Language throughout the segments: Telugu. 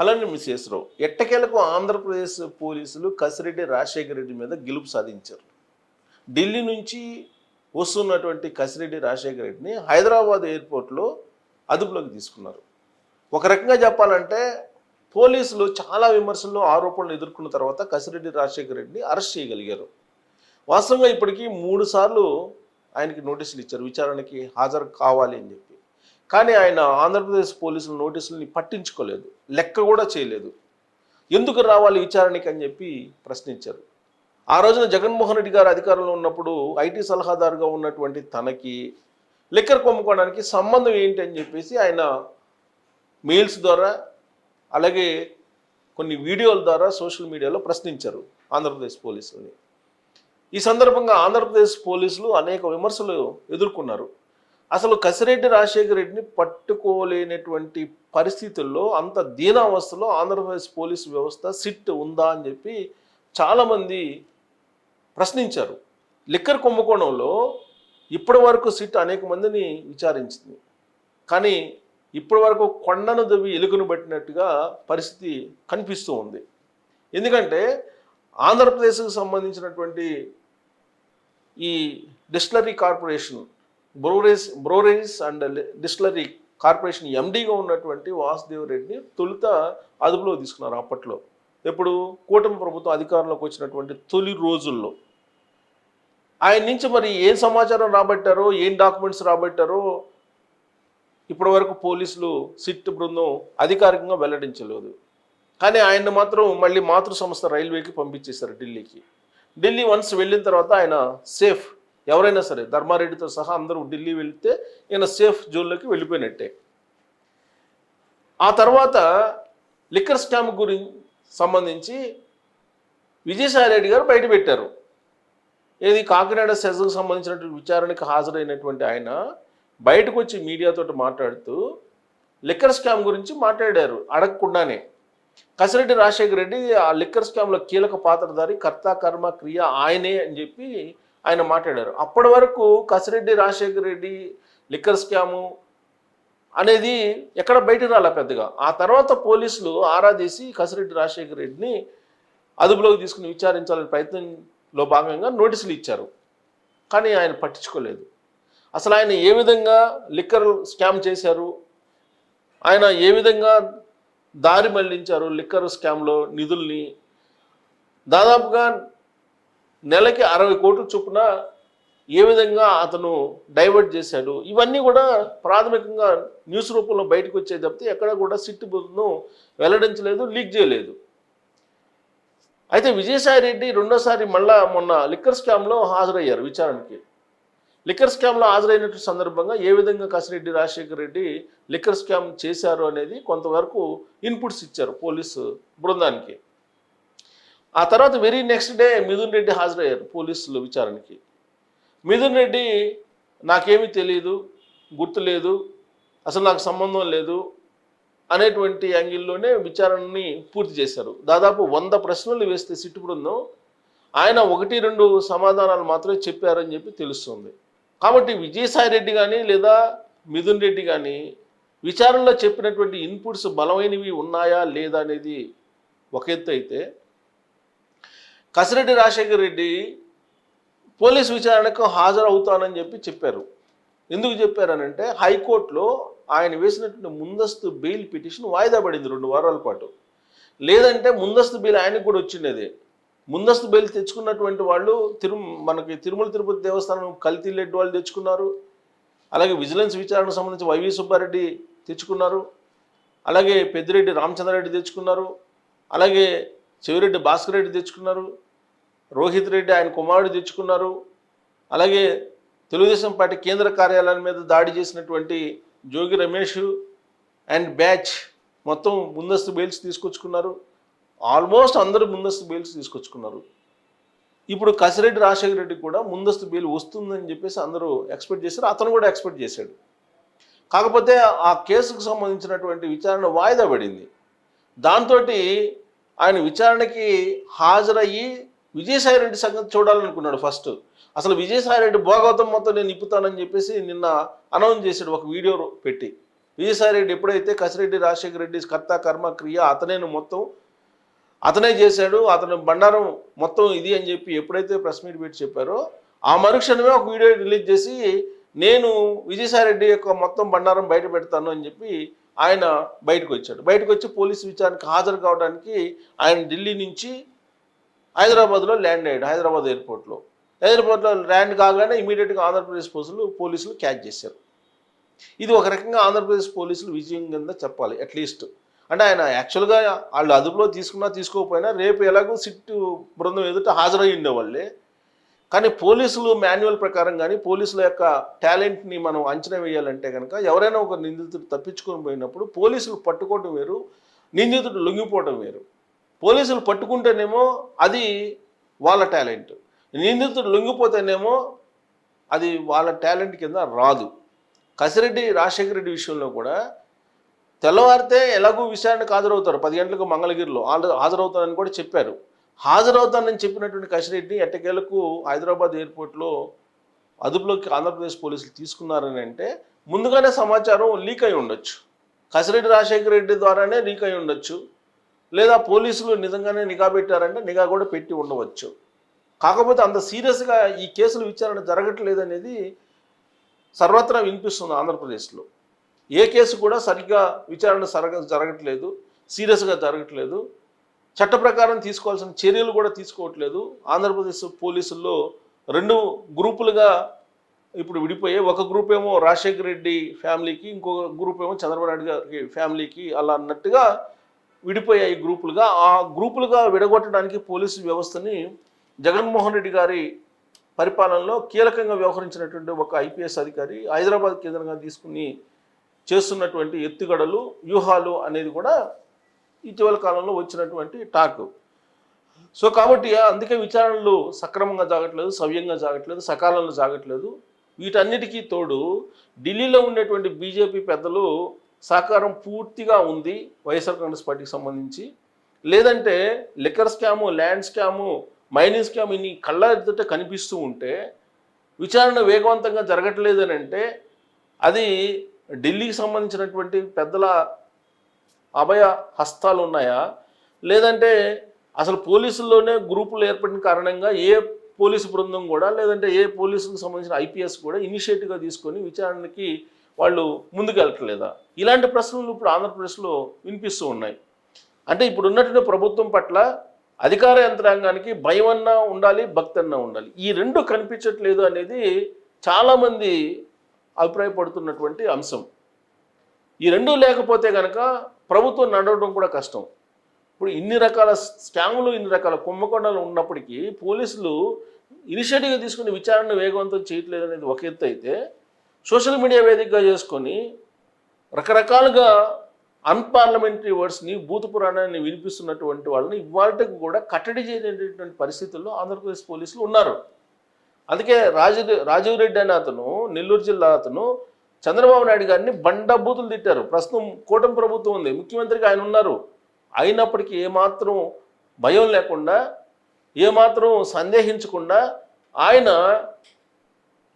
అలానే మిస్ ఎట్టకేలకు ఆంధ్రప్రదేశ్ పోలీసులు కసిరెడ్డి రాజశేఖర రెడ్డి మీద గెలుపు సాధించారు. ఢిల్లీ నుంచి వస్తున్నటువంటి కసిరెడ్డి రాజశేఖర రెడ్డిని హైదరాబాద్ ఎయిర్పోర్ట్లో అదుపులోకి తీసుకున్నారు. ఒక రకంగా చెప్పాలంటే పోలీసులు చాలా విమర్శలు ఆరోపణలు ఎదుర్కొన్న తర్వాత కసిరెడ్డి రాజశేఖర రెడ్డిని అరెస్ట్ చేయగలిగారు. వాస్తవంగా ఇప్పటికీ 3 సార్లు ఆయనకి నోటీసులు ఇచ్చారు, విచారణకి హాజరు కావాలి అని చెప్పి. కానీ ఆయన ఆంధ్రప్రదేశ్ పోలీసుల నోటీసులని పట్టించుకోలేదు, లెక్క కూడా చేయలేదు. ఎందుకు రావాలి విచారణకి అని చెప్పి ప్రశ్నించారు. ఆ రోజున జగన్మోహన్ రెడ్డి గారు అధికారంలో ఉన్నప్పుడు ఐటీ సలహాదారుగా ఉన్నటువంటి తనకి లిక్కర్ కొమ్ముకోవడానికి సంబంధం ఏంటి అని చెప్పేసి ఆయన మెయిల్స్ ద్వారా అలాగే కొన్ని వీడియోల ద్వారా సోషల్ మీడియాలో ప్రశ్నించారు ఆంధ్రప్రదేశ్ పోలీసులని. ఈ సందర్భంగా ఆంధ్రప్రదేశ్ పోలీసులు అనేక విమర్శలు ఎదుర్కొన్నారు. అసలు కసిరెడ్డి రాజశేఖర రెడ్డిని పట్టుకోలేనటువంటి పరిస్థితుల్లో, అంత దీనావస్థలో ఆంధ్రప్రదేశ్ పోలీసు వ్యవస్థ సిట్ ఉందా అని చెప్పి చాలామంది ప్రశ్నించారు. లిక్కర్ కుంభకోణంలో ఇప్పటి వరకు సిట్ అనేక మందిని విచారించింది. కానీ ఇప్పటి వరకు కొండను దవ్వి ఎలుకను పట్టినట్టుగా పరిస్థితి కనిపిస్తూ ఉంది. ఎందుకంటే ఆంధ్రప్రదేశ్కు సంబంధించినటువంటి ఈ డిస్టిలరీ కార్పొరేషన్, బ్రోరేజ్ అండ్ డిస్టిలరీ కార్పొరేషన్ ఎండీగా ఉన్నటువంటి వాసుదేవ్ రెడ్డిని తొలుత అదుపులో తీసుకున్నారు. అప్పట్లో ఎప్పుడు కూటమి ప్రభుత్వం అధికారంలోకి వచ్చినటువంటి తొలి రోజుల్లో ఆయన నుంచి మరి ఏం సమాచారం రాబట్టారో, ఏం డాక్యుమెంట్స్ రాబట్టారో ఇప్పటి వరకు పోలీసులు సిట్ బృందం అధికారికంగా వెల్లడించలేదు. కానీ ఆయన మాత్రం మళ్ళీ మాతృ సంస్థ రైల్వేకి పంపించేశారు ఢిల్లీకి. ఢిల్లీ వన్స్ వెళ్ళిన తర్వాత ఆయన సేఫ్, ఎవరైనా సరే ధర్మారెడ్డితో సహా అందరూ ఢిల్లీ వెళితే ఈయన సేఫ్ జోన్లోకి వెళ్ళిపోయినట్టే. ఆ తర్వాత లిక్కర్ స్కామ్ గురించి సంబంధించి విజయసాయి రెడ్డి గారు బయటపెట్టారు. ఏది కాకినాడ సెజ్కు సంబంధించినటువంటి విచారణకు హాజరైనటువంటి ఆయన బయటకు వచ్చి మీడియాతో మాట్లాడుతూ లిక్కర్ స్కామ్ గురించి మాట్లాడారు అడగకుండానే. కసిరెడ్డి రాజశేఖర రెడ్డి ఆ లిక్కర్ స్కామ్లో కీలక పాత్రధారి, కర్త కర్మ క్రియ ఆయనే అని చెప్పి ఆయన మాట్లాడారు. అప్పటి వరకు కసిరెడ్డి రాజశేఖర రెడ్డి లిక్కర్ స్కాము అనేది ఎక్కడ బయటకు రాలే పెద్దగా. ఆ తర్వాత పోలీసులు ఆరా తీసి కసిరెడ్డి రాజశేఖర రెడ్డిని అదుపులోకి తీసుకుని విచారించాలనే ప్రయత్నంలో భాగంగా నోటీసులు ఇచ్చారు. కానీ ఆయన పట్టించుకోలేదు. అసలు ఆయన ఏ విధంగా లిక్కర్ స్కామ్ చేశారు, ఆయన ఏ విధంగా దారి మళ్లించారు లిక్కర్ స్కామ్లో నిధుల్ని, దాదాపుగా నెలకి 60 కోట్ల చొప్పున ఏ విధంగా అతను డైవర్ట్ చేశాడు, ఇవన్నీ కూడా ప్రాథమికంగా న్యూస్ రూపంలో బయటకు వచ్చే తప్పితే ఎక్కడ కూడా సిట్ బృందం వెల్లడించలేదు, లీక్ చేయలేదు. అయితే విజయసాయి రెడ్డి రెండోసారి మళ్ళా మొన్న లిక్కర్ స్కామ్లో హాజరయ్యారు విచారణకి. లిక్కర్ స్కామ్లో హాజరైనటువంటి సందర్భంగా ఏ విధంగా కసిరెడ్డి రాజశేఖర రెడ్డి లిక్కర్ స్కామ్ చేశారు అనేది కొంతవరకు ఇన్పుట్స్ ఇచ్చారు పోలీసు బృందానికి. ఆ తర్వాత very next day Mithun Reddy హాజరయ్యారు పోలీసులు విచారణకి. మిథున్ రెడ్డి నాకేమీ తెలియదు, గుర్తులేదు, అసలు నాకు సంబంధం లేదు అనేటువంటి యాంగిల్లోనే విచారణని పూర్తి చేశారు. దాదాపు 100 ప్రశ్నలు వేస్తే సిట్టు బృందం ఆయన 1-2 సమాధానాలు మాత్రమే చెప్పారని చెప్పి తెలుస్తుంది. కాబట్టి విజయసాయి రెడ్డి కానీ లేదా మిథున్ రెడ్డి కానీ విచారణలో చెప్పినటువంటి ఇన్పుట్స్ బలమైనవి ఉన్నాయా లేదా అనేది ఒక ఎత్తు అయితే, కసిరెడ్డి రాజశేఖర రెడ్డి పోలీసు విచారణకు హాజరవుతానని చెప్పారు. ఎందుకు చెప్పారనంటే హైకోర్టులో ఆయన వేసినటువంటి ముందస్తు బెయిల్ పిటిషన్ వాయిదా పడింది 2 వారాల పాటు. లేదంటే ముందస్తు బెయిల్ ఆయనకు కూడా వచ్చిండేది. ముందస్తు బెయిల్ తెచ్చుకున్నటువంటి వాళ్ళు మనకి తిరుమల తిరుపతి దేవస్థానం కల్తీ లెడ్ వాళ్ళు తెచ్చుకున్నారు, అలాగే విజిలెన్స్ విచారణకు సంబంధించి వైవి సుబ్బారెడ్డి తెచ్చుకున్నారు, అలాగే పెద్దిరెడ్డి రామచంద్రారెడ్డి తెచ్చుకున్నారు, అలాగే చెవిరెడ్డి భాస్కర్ రెడ్డి తెచ్చుకున్నారు, రోహిత్ రెడ్డి ఆయన కుమారుడు తెచ్చుకున్నారు, అలాగే తెలుగుదేశం పార్టీ కేంద్ర కార్యాలయం మీద దాడి చేసినటువంటి జోగి రమేష్ అండ్ బ్యాచ్ మొత్తం ముందస్తు బెయిల్స్ తీసుకొచ్చుకున్నారు. ఆల్మోస్ట్ అందరూ ముందస్తు బెయిల్స్ తీసుకొచ్చుకున్నారు. ఇప్పుడు కసిరెడ్డి రాజశేఖర రెడ్డి కూడా ముందస్తు బెయిల్ వస్తుందని చెప్పేసి అందరూ ఎక్స్పెక్ట్ చేశారు, అతను కూడా ఎక్స్పెక్ట్ చేశాడు. కాకపోతే ఆ కేసుకు సంబంధించినటువంటి విచారణ వాయిదా పడింది. దాంతో ఆయన విచారణకి హాజరయ్యి విజయసాయి రెడ్డి సంగతి చూడాలనుకున్నాడు ఫస్ట్. అసలు విజయసాయి రెడ్డి భోగవతం మొత్తం నేను ఇప్పుతానని చెప్పేసి నిన్న అనౌన్స్ చేశాడు ఒక వీడియో పెట్టి. విజయసాయి రెడ్డి ఎప్పుడైతే కసిరెడ్డి రాజశేఖర రెడ్డి కర్త కర్మ క్రియ అతనే చేశాడు, అతను బండారం మొత్తం ఇది అని చెప్పి ఎప్పుడైతే ప్రెస్ మీట్ పెట్టి చెప్పారో ఆ మరుక్షణమే ఒక వీడియో రిలీజ్ చేసి నేను విజయసాయి రెడ్డి యొక్క మొత్తం బండారం బయట పెడతాను అని చెప్పి ఆయన బయటకు వచ్చి పోలీసు విచారణకు హాజరు కావడానికి ఆయన ఢిల్లీ నుంచి హైదరాబాద్లో ల్యాండ్ అయ్యాడు. హైదరాబాద్ ఎయిర్పోర్ట్లో ల్యాండ్ కాగానే ఇమీడియట్గా ఆంధ్రప్రదేశ్ పోలీసులు క్యాచ్ చేశారు. ఇది ఒక రకంగా ఆంధ్రప్రదేశ్ పోలీసులు విజయం కింద చెప్పాలి. అట్లీస్ట్ అంటే ఆయన యాక్చువల్గా వాళ్ళు అదుపులో తీసుకోకపోయినా రేపు ఎలాగో సిట్ బృందం ఎదుట హాజరై ఉండేవాళ్ళే. కానీ పోలీసులు మాన్యువల్ ప్రకారం కానీ పోలీసుల యొక్క టాలెంట్ని మనం అంచనా వేయాలంటే కనుక ఎవరైనా ఒక నిందితుడు తప్పించుకొని పోయినప్పుడు పోలీసులు పట్టుకోవటం వేరు, నిందితుడు లొంగిపోవటం వేరు. పోలీసులు పట్టుకుంటేనేమో అది వాళ్ళ టాలెంట్, నిందితుడు లొంగిపోతేనేమో అది వాళ్ళ టాలెంట్ కింద రాదు. కసిరెడ్డి రాజశేఖర రెడ్డి విషయంలో కూడా తెల్లవారితే ఎలాగూ విచారణకు హాజరవుతారు, 10 గంటలకు మంగళగిరిలో హాజరవుతారని కూడా చెప్పారు. హాజరవుతానని చెప్పినటువంటి కసిరెడ్డి ఎట్టకేలకు హైదరాబాద్ ఎయిర్పోర్ట్లో అదుపులోకి ఆంధ్రప్రదేశ్ పోలీసులు తీసుకున్నారని అంటే ముందుగానే సమాచారం లీక్ అయి ఉండొచ్చు, కసిరెడ్డి రాజశేఖర రెడ్డి ద్వారానే లీక్ అయి ఉండొచ్చు, లేదా పోలీసులు నిజంగానే నిఘా పెట్టారంటే నిఘా కూడా పెట్టి ఉండవచ్చు. కాకపోతే అంత సీరియస్గా ఈ కేసులు విచారణ జరగట్లేదు అనేది సర్వత్రా వినిపిస్తుంది ఆంధ్రప్రదేశ్లో. ఏ కేసు కూడా సరిగ్గా విచారణ జరగట్లేదు, సీరియస్గా జరగట్లేదు, చట్ట ప్రకారం తీసుకోవాల్సిన చర్యలు కూడా తీసుకోవట్లేదు. ఆంధ్రప్రదేశ్ పోలీసుల్లో 2 గ్రూపులుగా ఇప్పుడు విడిపోయాయి. ఒక గ్రూప్ ఏమో రాజశేఖర రెడ్డి ఫ్యామిలీకి, ఇంకొక గ్రూప్ ఏమో చంద్రబాబు నాయుడు గారి ఫ్యామిలీకి, అలా అన్నట్టుగా విడిపోయాయి గ్రూపులుగా. ఆ గ్రూపులుగా విడగొట్టడానికి పోలీసు వ్యవస్థని జగన్మోహన్ రెడ్డి గారి పరిపాలనలో కీలకంగా వ్యవహరించినటువంటి ఒక ఐపీఎస్ అధికారి హైదరాబాద్ కేంద్రంగా తీసుకుని చేస్తున్నటువంటి ఎత్తుగడలు, వ్యూహాలు అనేది కూడా ఇటీవల కాలంలో వచ్చినటువంటి టాక్. సో కాబట్టి అందుకే విచారణలు సక్రమంగా జరగట్లేదు, సవ్యంగా జరగట్లేదు, సకాలంలో జరగట్లేదు. వీటన్నిటికీ తోడు ఢిల్లీలో ఉండేటువంటి బీజేపీ పెద్దలు సహకారం పూర్తిగా ఉంది వైఎస్ఆర్ కాంగ్రెస్ పార్టీకి సంబంధించి. లేదంటే liquor scam, land scam, mining scam ఇన్ని కళ్ళ ఎదుట కనిపిస్తూ ఉంటే విచారణ వేగవంతంగా జరగట్లేదు అని అంటే అది ఢిల్లీకి సంబంధించినటువంటి పెద్దల అభయ హస్తాలు ఉన్నాయా, లేదంటే అసలు పోలీసుల్లోనే గ్రూపులు ఏర్పడిన కారణంగా ఏ పోలీసు బృందం కూడా, లేదంటే ఏ పోలీసులకు సంబంధించిన ఐపీఎస్ కూడా ఇనిషియేటివ్గా తీసుకొని విచారణకి వాళ్ళు ముందుకు వెళ్ళట్లేదా? ఇలాంటి ప్రశ్నలు ఇప్పుడు ఆంధ్రప్రదేశ్లో వినిపిస్తూ ఉన్నాయి. అంటే ఇప్పుడు ఉన్నటువంటి ప్రభుత్వం పట్ల అధికార యంత్రాంగానికి భయం అన్నా ఉండాలి, భక్తి అన్నా ఉండాలి. ఈ 2 కనిపించట్లేదు అనేది చాలామంది అభిప్రాయపడుతున్నటువంటి అంశం. ఈ 2 లేకపోతే కనుక ప్రభుత్వం నడవడం కూడా కష్టం. ఇప్పుడు ఇన్ని రకాల స్కాములు, ఇన్ని రకాల కుంభకోణాలు ఉన్నప్పటికీ పోలీసులు ఇనిషియేటివ్గా తీసుకుని విచారణ వేగవంతం చేయట్లేదు అనేది ఒక ఎత్తు అయితే, సోషల్ మీడియా వేదికగా చేసుకొని రకరకాలుగా అన్పార్లమెంటరీ వర్డ్స్ని, భూత పురాణాన్ని వినిపిస్తున్నటువంటి వాళ్ళని ఇవాళకు కూడా కట్టడి చేయలేనటువంటి పరిస్థితుల్లో ఆంధ్రప్రదేశ్ పోలీసులు ఉన్నారు. అందుకే రాజీవ్ రెడ్డి అనే అతను, నెల్లూరు జిల్లా అతను, చంద్రబాబు నాయుడు గారిని బండబూతులు తిట్టారు. ప్రస్తుతం కూటమి ప్రభుత్వం ఉంది, ముఖ్యమంత్రిగా ఆయన ఉన్నారు. అయినప్పటికీ ఏమాత్రం భయం లేకుండా, ఏమాత్రం సందేహించకుండా ఆయన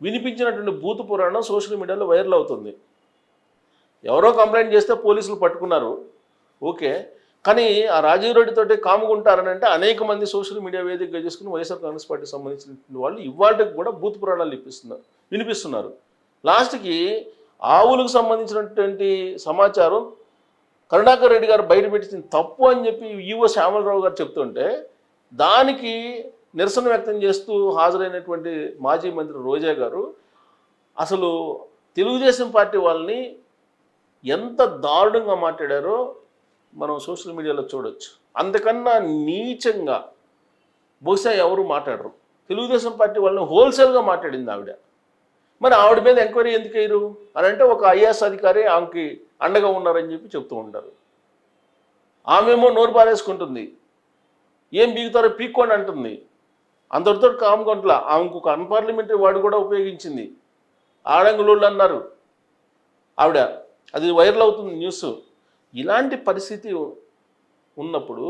వినిపించినటువంటి భూత పురాణం సోషల్ మీడియాలో వైరల్ అవుతుంది. ఎవరో కంప్లైంట్ చేస్తే పోలీసులు పట్టుకున్నారు, ఓకే. కానీ ఆ రాజీవ్ రెడ్డితోటి కాముకుంటారని అంటే అనేక మంది సోషల్ మీడియా వేదికగా చేసుకుని వైఎస్ఆర్ కాంగ్రెస్ పార్టీకి సంబంధించిన వాళ్ళు ఇవాళకి కూడా భూత పురాణాలు వినిపిస్తున్నారు. లాస్ట్కి ఆవులకు సంబంధించినటువంటి సమాచారం కరుణాకర్ రెడ్డి గారు బయటపెట్టింది తప్పు అని చెప్పి ఈవో శ్యామలరావు గారు చెప్తుంటే దానికి నిరసన వ్యక్తం చేస్తూ హాజరైనటువంటి మాజీ మంత్రి రోజా గారు అసలు తెలుగుదేశం పార్టీ వాళ్ళని ఎంత దారుణంగా మాట్లాడారో మనం సోషల్ మీడియాలో చూడొచ్చు. అంతకన్నా నీచంగా బహుశా ఎవరు మాట్లాడరు. తెలుగుదేశం పార్టీ వాళ్ళని హోల్సేల్గా మాట్లాడింది ఆవిడ. మరి ఆవిడ మీద ఎంక్వైరీ ఎందుకు అయ్యారు అని అంటే ఒక ఐఏఎస్ అధికారి ఆమెకి అండగా ఉన్నారని చెప్పి చెప్తూ ఉంటారు. ఆమెమో నోరు బారేసుకుంటుంది, ఏం బీగుతారో పీక్కోండి అంటుంది. అందరితో కాముకుంటలా ఆమెకు ఒక అన్పార్లమెంటరీ వాడు కూడా ఉపయోగించింది. ఆడంగులోళ్ళు అన్నారు ఆవిడ, అది వైరల్ అవుతుంది న్యూస్. ఇలాంటి పరిస్థితి ఉన్నప్పుడు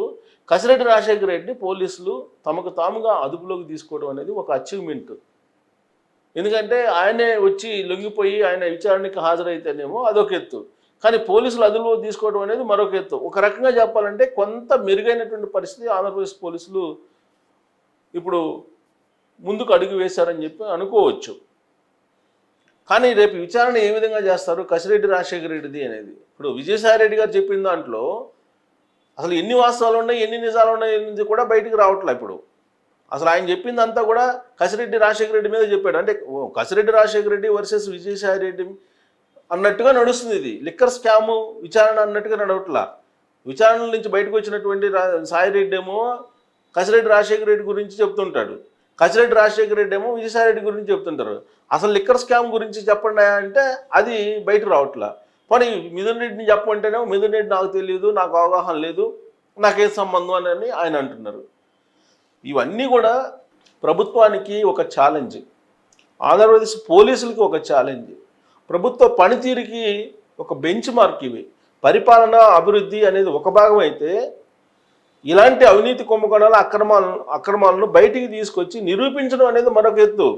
కసిరెడ్డి రాజశేఖర రెడ్డి పోలీసులు తమకు తాముగా అదుపులోకి తీసుకోవడం అనేది ఒక అచీవ్మెంట్. ఎందుకంటే ఆయనే వచ్చి లొంగిపోయి ఆయన విచారణకి హాజరైతేనేమో అదొక ఎత్తు, కానీ పోలీసులు అదుపులో తీసుకోవడం అనేది మరొక ఎత్తు. ఒక రకంగా చెప్పాలంటే కొంత మెరుగైనటువంటి పరిస్థితి ఆంధ్రప్రదేశ్ పోలీసులు ఇప్పుడు ముందుకు అడుగు వేశారని చెప్పి అనుకోవచ్చు. కానీ రేపు విచారణ ఏ విధంగా చేస్తారు కసిరెడ్డి రాజశేఖర రెడ్డిది అనేది. ఇప్పుడు విజయసాయి రెడ్డి గారు చెప్పిన దాంట్లో అసలు ఎన్ని వాస్తవాలు ఉన్నాయి, ఎన్ని నిజాలు ఉన్నాయి అనేది కూడా బయటికి రావట్లే. ఇప్పుడు అసలు ఆయన చెప్పిందంతా కూడా కసిరెడ్డి రాజశేఖర రెడ్డి మీద చెప్పాడు. అంటే కసిరెడ్డి రాజశేఖర రెడ్డి వర్సెస్ విజయసాయి రెడ్డి అన్నట్టుగా నడుస్తుంది. ఇది లిక్కర్ స్కాము విచారణ అన్నట్టుగా నడవట్లా. విచారణల నుంచి బయటకు వచ్చినటువంటి సాయిరెడ్డి ఏమో కసిరెడ్డి రాజశేఖర రెడ్డి గురించి చెప్తుంటాడు, కసిరెడ్డి రాజశేఖర రెడ్డి ఏమో విజయసాయి రెడ్డి గురించి చెప్తుంటారు. అసలు లిక్కర్ స్కామ్ గురించి చెప్పండి అంటే అది బయట రావట్లా. కానీ మిథున్ రెడ్డిని చెప్పమంటేనేమో మిథున్ రెడ్డి నాకు తెలియదు, నాకు అవగాహన లేదు, నాకే సంబంధం అని ఆయన అంటున్నారు. ఇవన్నీ కూడా ప్రభుత్వానికి ఒక ఛాలెంజ్, ఆంధ్రప్రదేశ్ పోలీసులకి ఒక ఛాలెంజ్, ప్రభుత్వ పనితీరుకి ఒక బెంచ్ మార్క్. ఇవి పరిపాలన అభివృద్ధి అనేది ఒక భాగం అయితే ఇలాంటి అవినీతి కుంభకోణాల అక్రమాలను బయటికి తీసుకొచ్చి నిరూపించడం అనేది మరొక ఎత్తు.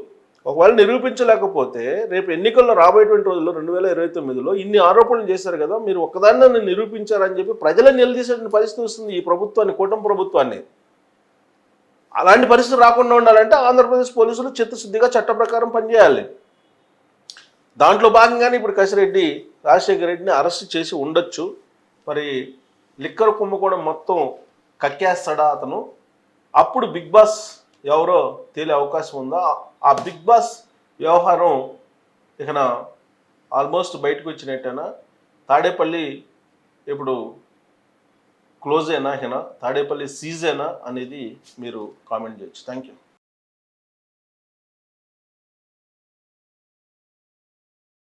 ఒకవేళ నిరూపించలేకపోతే రేపు ఎన్నికల్లో రాబోయేటువంటి రోజుల్లో 2029లో ఇన్ని ఆరోపణలు చేశారు కదా, మీరు ఒక్కదాన్ని నిరూపించారని చెప్పి ప్రజలను నిలదీసేటువంటి పరిస్థితి వస్తుంది ఈ ప్రభుత్వాన్ని, కూటమి ప్రభుత్వాన్ని. అలాంటి పరిస్థితి రాకుండా ఉండాలంటే ఆంధ్రప్రదేశ్ పోలీసులు చిత్తశుద్ధిగా చట్ట ప్రకారం పనిచేయాలి. దాంట్లో భాగంగానే ఇప్పుడు కసిరెడ్డి రాజశేఖర రెడ్డిని అరెస్ట్ చేసి ఉండొచ్చు. మరి లిక్కర్ కుంభకోణం మొత్తం కక్కేస్తాడా అతను, అప్పుడు బిగ్ బాస్ ఎవరో తేలే అవకాశం ఉందా? ఆ బిగ్ బాస్ వ్యవహారం ఇక ఆల్మోస్ట్ బయటకు వచ్చినట్టేనా? తాడేపల్లి ఇప్పుడు క్లోజ్ అయినా తాడేపల్లి సీజ్ అయినా అనేది మీరు కామెంట్ చేయొచ్చు. Thank you.